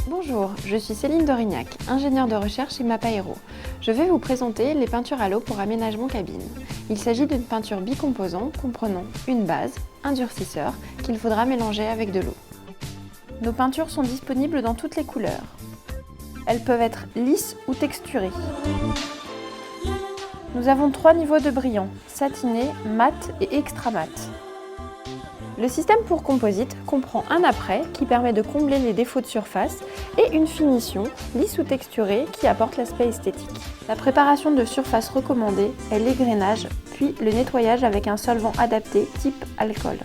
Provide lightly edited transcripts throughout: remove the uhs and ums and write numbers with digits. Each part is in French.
Bonjour, je suis Céline Dorignac, ingénieure de recherche chez Mapaero. Je vais vous présenter les peintures à l'eau pour aménagement cabine. Il s'agit d'une peinture bicomposant comprenant une base, un durcisseur, qu'il faudra mélanger avec de l'eau. Nos peintures sont disponibles dans toutes les couleurs. Elles peuvent être lisses ou texturées. Nous avons 3 niveaux de brillant, satiné, mat et extra mat. Le système pour composite comprend un apprêt qui permet de combler les défauts de surface et une finition lisse ou texturée qui apporte l'aspect esthétique. La préparation de surface recommandée est l'égrainage puis le nettoyage avec un solvant adapté type alcool.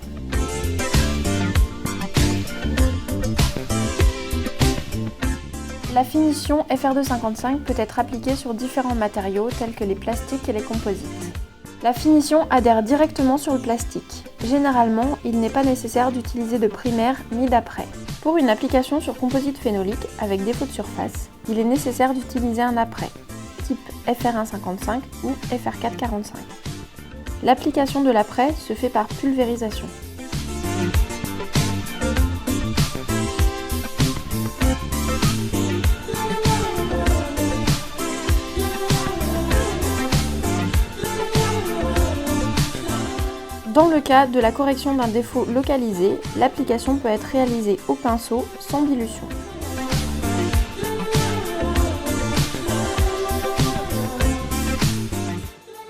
La finition FR255 peut être appliquée sur différents matériaux tels que les plastiques et les composites. La finition adhère directement sur le plastique. Généralement, il n'est pas nécessaire d'utiliser de primaire ni d'apprêt. Pour une application sur composite phénolique avec défaut de surface, il est nécessaire d'utiliser un apprêt, type FR155 ou FR445. L'application de l'apprêt se fait par pulvérisation. Dans le cas de la correction d'un défaut localisé, l'application peut être réalisée au pinceau sans dilution.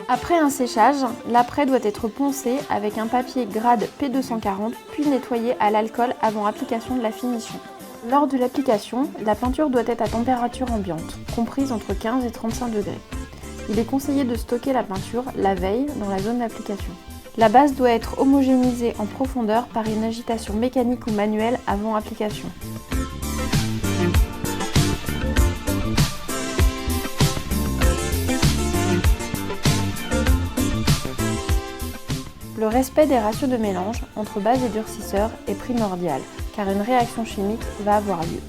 Après un séchage, l'apprêt doit être poncé avec un papier grade P240 puis nettoyé à l'alcool avant application de la finition. Lors de l'application, la peinture doit être à température ambiante, comprise entre 15 et 35 degrés. Il est conseillé de stocker la peinture la veille dans la zone d'application. La base doit être homogénéisée en profondeur par une agitation mécanique ou manuelle avant application. Le respect des ratios de mélange entre base et durcisseur est primordial car une réaction chimique va avoir lieu.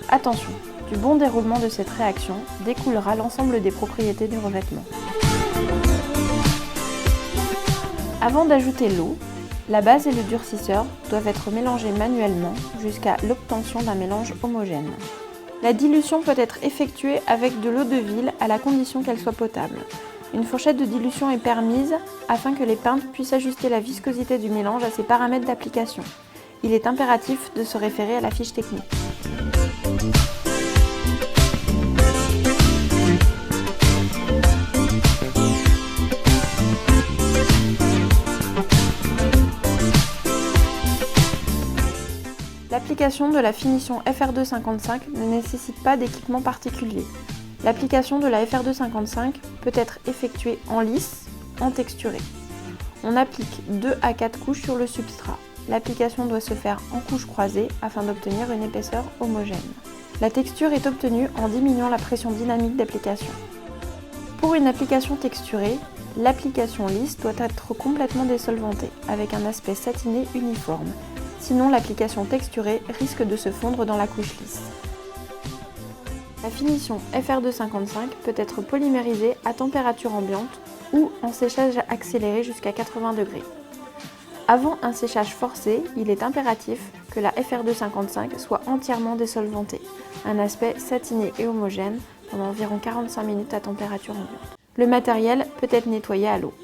Attention, du bon déroulement de cette réaction découlera l'ensemble des propriétés du revêtement. Avant d'ajouter l'eau, la base et le durcisseur doivent être mélangés manuellement jusqu'à l'obtention d'un mélange homogène. La dilution peut être effectuée avec de l'eau de ville à la condition qu'elle soit potable. Une fourchette de dilution est permise afin que les peintres puissent ajuster la viscosité du mélange à ses paramètres d'application. Il est impératif de se référer à la fiche technique. L'application de la finition FR255 ne nécessite pas d'équipement particulier. L'application de la FR255 peut être effectuée en lisse, en texturé. On applique 2 à 4 couches sur le substrat. L'application doit se faire en couches croisées afin d'obtenir une épaisseur homogène. La texture est obtenue en diminuant la pression dynamique d'application. Pour une application texturée, l'application lisse doit être complètement désolvantée, avec un aspect satiné uniforme. Sinon, l'application texturée risque de se fondre dans la couche lisse. La finition FR255 peut être polymérisée à température ambiante ou en séchage accéléré jusqu'à 80 degrés. Avant un séchage forcé, il est impératif que la FR255 soit entièrement désolvantée, un aspect satiné et homogène pendant environ 45 minutes à température ambiante. Le matériel peut être nettoyé à l'eau.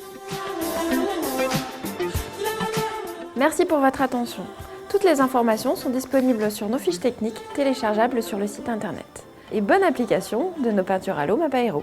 Merci pour votre attention. Toutes les informations sont disponibles sur nos fiches techniques téléchargeables sur le site internet. Et bonne application de nos peintures à l'eau Mapaero.